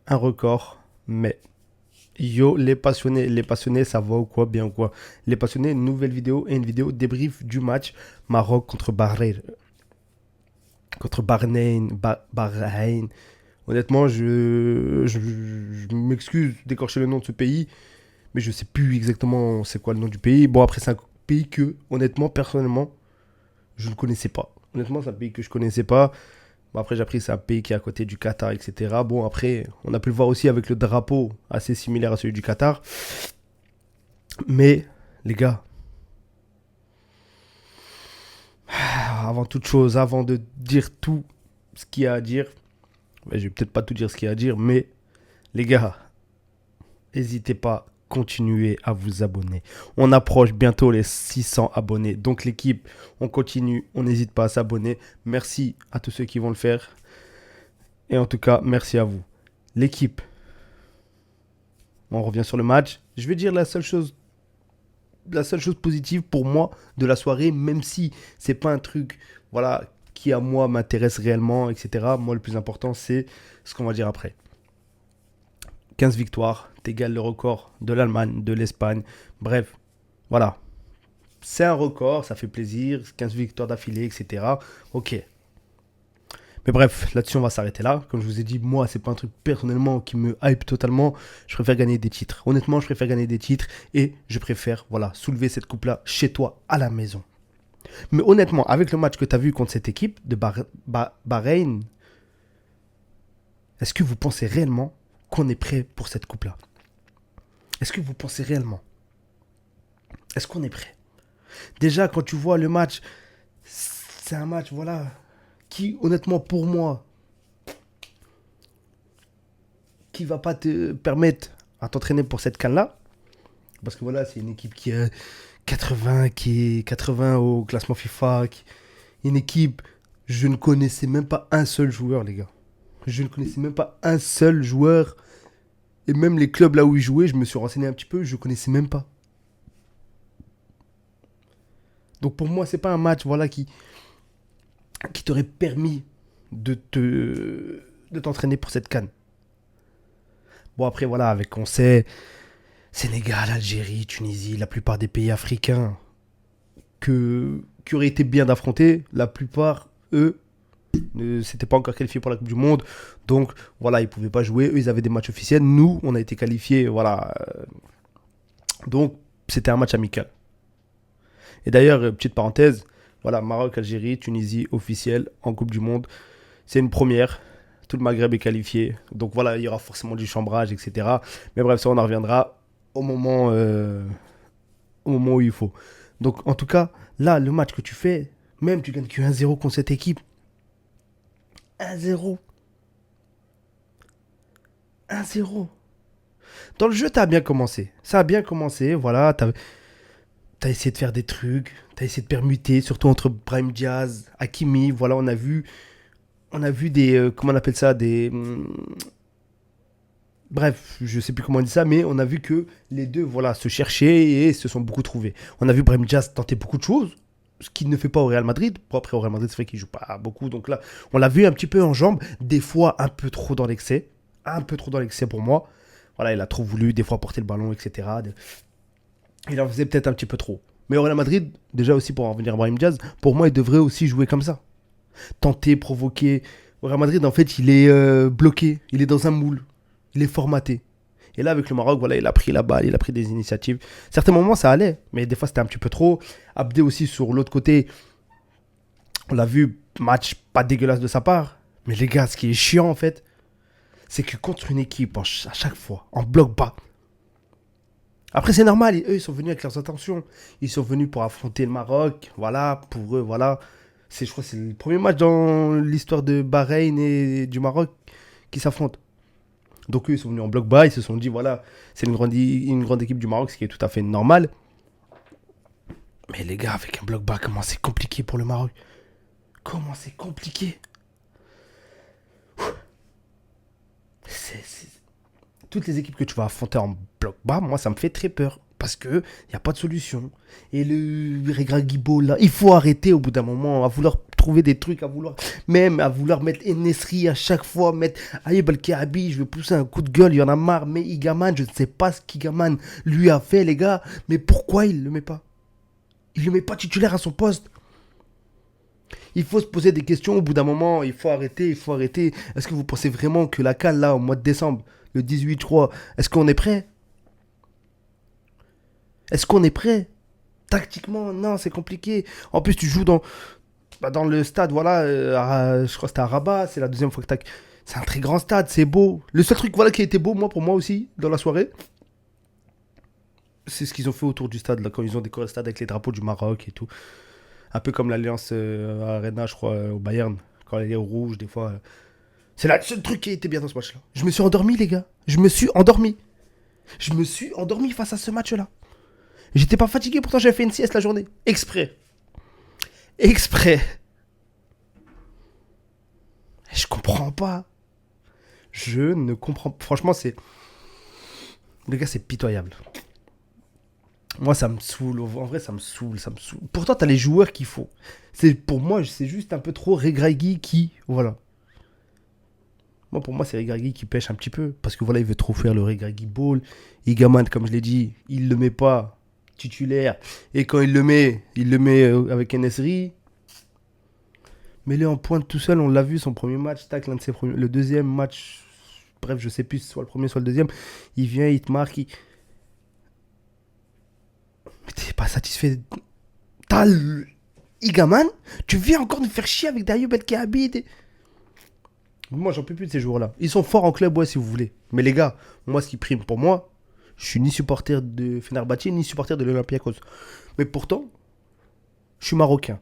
un record, mais yo, les passionnés, ça va ou quoi, bien ou quoi. Les passionnés, une nouvelle vidéo et une vidéo débrief du match Maroc contre Bahreïn. Contre Bahreïn, Bahreïn. Honnêtement, je m'excuse d'écorcher le nom de ce pays, mais je sais plus exactement c'est quoi le nom du pays. Bon, après, c'est un pays que, honnêtement, personnellement, je ne connaissais pas. Honnêtement, c'est un pays que je connaissais pas. Bon, après, j'ai appris que c'est un pays qui est à côté du Qatar, etc. Bon, après, on a pu le voir aussi avec le drapeau assez similaire à celui du Qatar. Mais, les gars, avant toute chose, avant de dire tout ce qu'il y a à dire, ouais, je vais peut-être pas tout dire ce qu'il y a à dire, mais les gars, n'hésitez pas, continuez à vous abonner. On approche bientôt les 600 abonnés. Donc l'équipe, on continue, on n'hésite pas à s'abonner. Merci à tous ceux qui vont le faire. Et en tout cas, merci à vous. L'équipe, on revient sur le match. Je vais dire la seule chose positive pour moi de la soirée, même si c'est pas un truc, voilà, qui à moi m'intéresse réellement, etc. Moi, le plus important, c'est ce qu'on va dire après. 15 victoires, t'égales le record de l'Allemagne, de l'Espagne. Bref, voilà. C'est un record, ça fait plaisir. 15 victoires d'affilée, etc. Ok. Mais bref, là-dessus, on va s'arrêter là. Comme je vous ai dit, moi, c'est pas un truc personnellement qui me hype totalement. Je préfère gagner des titres. Honnêtement, je préfère gagner des titres et je préfère, voilà, soulever cette coupe-là chez toi, à la maison. Mais honnêtement, avec le match que tu as vu contre cette équipe de Bahreïn, est-ce que vous pensez réellement qu'on est prêt pour cette coupe-là? Est-ce que vous pensez réellement? Est-ce qu'on est prêt? Déjà, quand tu vois le match, c'est un match, voilà, qui, honnêtement, pour moi, qui va pas te permettre à t'entraîner pour cette canne-là. Parce que voilà, c'est une équipe qui est 80 au classement FIFA. Une équipe, je ne connaissais même pas un seul joueur, les gars. Je ne connaissais même pas un seul joueur. Et même les clubs là où ils jouaient, je me suis renseigné un petit peu, je ne connaissais même pas. Donc pour moi, c'est pas un match voilà, qui t'aurait permis de t'entraîner pour cette canne. Bon, après, voilà, avec, on sait, Sénégal, Algérie, Tunisie, la plupart des pays africains qui auraient été bien d'affronter, la plupart, eux, ne s'étaient pas encore qualifiés pour la Coupe du Monde. Donc, voilà, ils ne pouvaient pas jouer. Eux, ils avaient des matchs officiels. Nous, on a été qualifiés, voilà. Donc, c'était un match amical. Et d'ailleurs, petite parenthèse, voilà, Maroc, Algérie, Tunisie, officiel en Coupe du Monde. C'est une première. Tout le Maghreb est qualifié. Donc voilà, il y aura forcément du chambrage, etc. Mais bref, ça, on en reviendra au au moment où il faut. Donc, en tout cas, là, le match que tu fais, même tu gagnes que 1-0 contre cette équipe. 1-0. 1-0. Dans le jeu, t'as bien commencé. Ça a bien commencé, voilà. T'as essayé de faire des trucs. T'as essayé de permuter, surtout entre Brahim Diaz, Hakimi. Voilà, on a vu des. Comment on appelle ça? Bref, je sais plus comment on dit ça, mais on a vu que les deux, voilà, se cherchaient et se sont beaucoup trouvés. On a vu Brahim Diaz tenter beaucoup de choses, ce qu'il ne fait pas au Real Madrid. Bon, après, au Real Madrid, c'est vrai qu'il joue pas beaucoup. Donc là, on l'a vu un petit peu en jambes, des fois un peu trop dans l'excès. Un peu trop dans l'excès pour moi. Voilà, il a trop voulu, des fois porter le ballon, etc. Il en faisait peut-être un petit peu trop. Mais au Real Madrid, déjà aussi pour en revenir à Brahim Diaz, pour moi, il devrait aussi jouer comme ça. Tenter, provoquer. Au Real Madrid, en fait, il est bloqué. Il est dans un moule. Il est formaté. Et là, avec le Maroc, voilà, il a pris la balle, il a pris des initiatives. Certains moments, ça allait, mais des fois, c'était un petit peu trop. Abdé aussi, sur l'autre côté, on l'a vu, match pas dégueulasse de sa part. Mais les gars, ce qui est chiant, en fait, c'est que contre une équipe, à chaque fois, en bloc bas. Après, c'est normal, eux, ils sont venus avec leurs intentions. Ils sont venus pour affronter le Maroc. Voilà, pour eux, voilà. Je crois que c'est le premier match dans l'histoire de Bahreïn et du Maroc qui s'affrontent. Donc eux, ils sont venus en bloc bas, ils se sont dit, voilà, c'est une grande équipe du Maroc, ce qui est tout à fait normal. Mais les gars, avec un bloc bas, comment c'est compliqué pour le Maroc? Comment c'est compliqué? C'est- Toutes les équipes que tu vas affronter en bloc bas, moi, ça me fait très peur. Parce que il n'y a pas de solution. Et le Regra Guibo, là, il faut arrêter au bout d'un moment à vouloir trouver des trucs, même à vouloir mettre Enesri à chaque fois, mettre Ayoub El Kaabi, je vais pousser un coup de gueule, il y en a marre, mais Igaman, je ne sais pas ce qu'Igaman lui a fait, les gars, mais pourquoi il le met pas? Il le met pas titulaire à son poste. Il faut se poser des questions au bout d'un moment, il faut arrêter, il faut arrêter. Est-ce que vous pensez vraiment que la CAN, là, au mois de décembre, le 18, je crois, est-ce qu'on est prêt? Est-ce qu'on est prêt? Tactiquement, non, c'est compliqué. En plus, tu joues dans le stade, voilà, je crois que c'était à Rabat, c'est la deuxième fois que t'as... C'est un très grand stade, c'est beau. Le seul truc voilà, qui a été beau, pour moi aussi, dans la soirée, c'est ce qu'ils ont fait autour du stade, là, quand ils ont décoré le stade avec les drapeaux du Maroc et tout. Un peu comme l'Alliance Arena, je crois, au Bayern, quand elle est au rouge, des fois. C'est le seul truc qui a été bien dans ce match-là. Je me suis endormi, les gars. Je me suis endormi. Je me suis endormi face à ce match-là. J'étais pas fatigué, pourtant j'avais fait une sieste la journée. Exprès. Exprès. Je comprends pas. Je ne comprends pas. Franchement, c'est... Les gars, c'est pitoyable. Moi, ça me saoule. En vrai, ça me saoule. Pourtant, t'as les joueurs qu'il faut. Pour moi, c'est juste un peu trop Regragui qui... Voilà. Moi, pour moi, c'est Regragui qui pêche un petit peu. Parce que voilà, il veut trop faire le Regragui ball. Igaman, comme je l'ai dit, il le met pas titulaire. Et quand il le met avec Enesri. Mets-le en pointe tout seul. On l'a vu, son premier match. Tac, le deuxième match... Bref, je sais plus, soit le premier, soit le deuxième. Il vient, il te marque, Mais t'es pas satisfait. T'as Igaman, tu viens encore nous faire chier avec Ayoub El Kaabi. Moi, j'en peux plus de ces joueurs-là. Ils sont forts en club, ouais, si vous voulez. Mais les gars, moi, ce qui prime pour moi, je suis ni supporter de Fenerbahçe, ni supporter de l'Olympiakos. Mais pourtant, je suis marocain.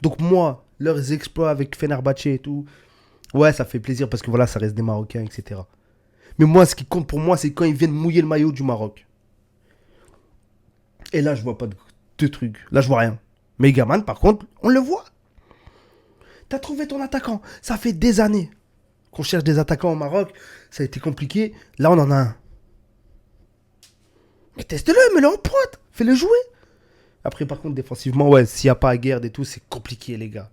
Donc moi, leurs exploits avec Fenerbahçe et tout, ouais, ça fait plaisir parce que voilà, ça reste des Marocains, etc. Mais moi, ce qui compte pour moi, c'est quand ils viennent mouiller le maillot du Maroc. Et là, je vois pas de trucs. Là, je vois rien. Mais Gaman, par contre, on le voit. T'as trouvé ton attaquant. Ça fait des années qu'on cherche des attaquants au Maroc. Ça a été compliqué. Là, on en a un. Mais teste-le, mets-le en pointe. Fais-le jouer. Après, par contre, défensivement, ouais, s'il n'y a pas Aguerd et tout, c'est compliqué, les gars.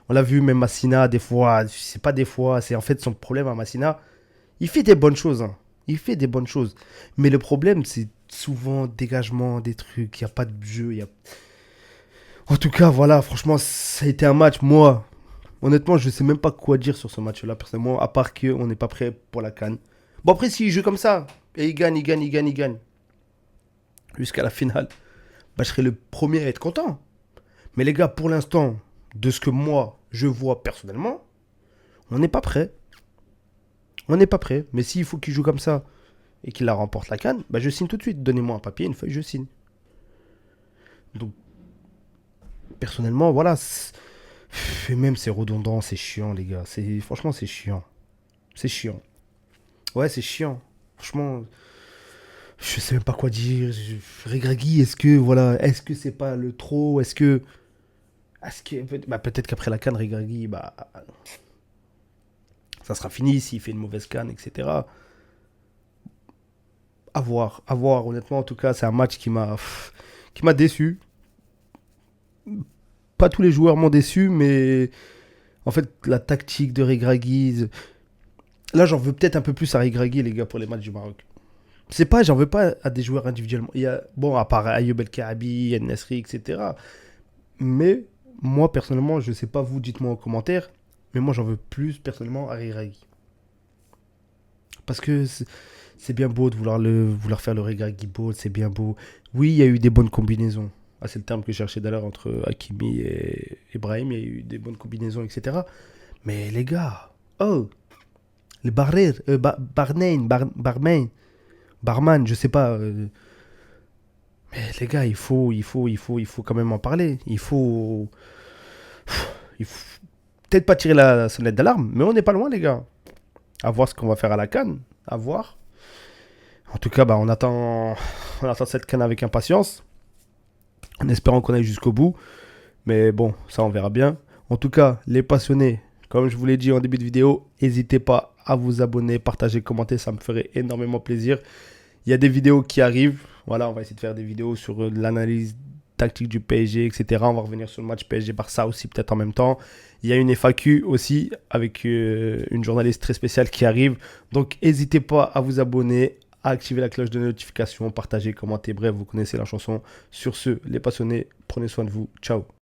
On l'a vu, même Massina, des fois. C'est pas des fois. C'est en fait son problème à Massina. Il fait des bonnes choses. Hein. Il fait des bonnes choses. Mais le problème, c'est souvent dégagement, des trucs. Il n'y a pas de jeu. En tout cas, voilà, franchement, ça a été un match. Moi, honnêtement, je ne sais même pas quoi dire sur ce match-là, personnellement, à part qu'on n'est pas prêt pour la CAN. Bon, après, s'il joue comme ça, et il gagne, jusqu'à la finale, bah, je serai le premier à être content. Mais les gars, pour l'instant, de ce que moi, je vois personnellement, on n'est pas prêt. On n'est pas prêt. Mais s'il faut qu'il joue comme ça et qu'il la remporte la CAN, bah, je signe tout de suite. Donnez-moi un papier, une feuille, je signe. Donc, personnellement, voilà. Et même c'est redondant, c'est chiant, les gars. Franchement, c'est chiant. C'est chiant. Ouais, c'est chiant. Franchement, je sais même pas quoi dire. Regragui, est-ce que c'est pas le trop? Bah, peut-être qu'après la CAN, Regragui, bah, ça sera fini s'il fait une mauvaise CAN, etc. À voir, honnêtement, en tout cas, c'est un match qui m'a déçu. Pas tous les joueurs m'ont déçu, mais en fait, la tactique de Regragui, là, j'en veux peut-être un peu plus à Regragui, les gars, pour les matchs du Maroc. J'en veux pas à des joueurs individuellement. Bon, à part Ayoub El Kaabi, El Nesri, etc. Mais moi, personnellement, je sais pas vous, dites-moi en commentaire, mais moi, j'en veux plus personnellement à Regragui. Parce que c'est bien beau de vouloir faire le Regragui ball, c'est bien beau. Oui, il y a eu des bonnes combinaisons. Ah, c'est le terme que je cherchais d'ailleurs entre Hakimi et Ibrahim. Il y a eu des bonnes combinaisons, etc. Mais les gars, les barman, je sais pas. Mais les gars, il faut quand même en parler. Il faut peut-être pas tirer la sonnette d'alarme, mais on n'est pas loin, les gars. À voir ce qu'on va faire à la CAN. À voir. En tout cas, bah, on attend cette CAN avec impatience. En espérant qu'on aille jusqu'au bout. Mais bon, ça on verra bien. En tout cas, les passionnés, comme je vous l'ai dit en début de vidéo, n'hésitez pas à vous abonner, partager, commenter, ça me ferait énormément plaisir. Il y a des vidéos qui arrivent. Voilà, on va essayer de faire des vidéos sur l'analyse tactique du PSG, etc. On va revenir sur le match PSG-Barça aussi, peut-être en même temps. Il y a une FAQ aussi avec une journaliste très spéciale qui arrive. Donc, n'hésitez pas à vous abonner, à activer la cloche de notification, partager, commenter. Bref, vous connaissez la chanson. Sur ce, les passionnés, prenez soin de vous. Ciao.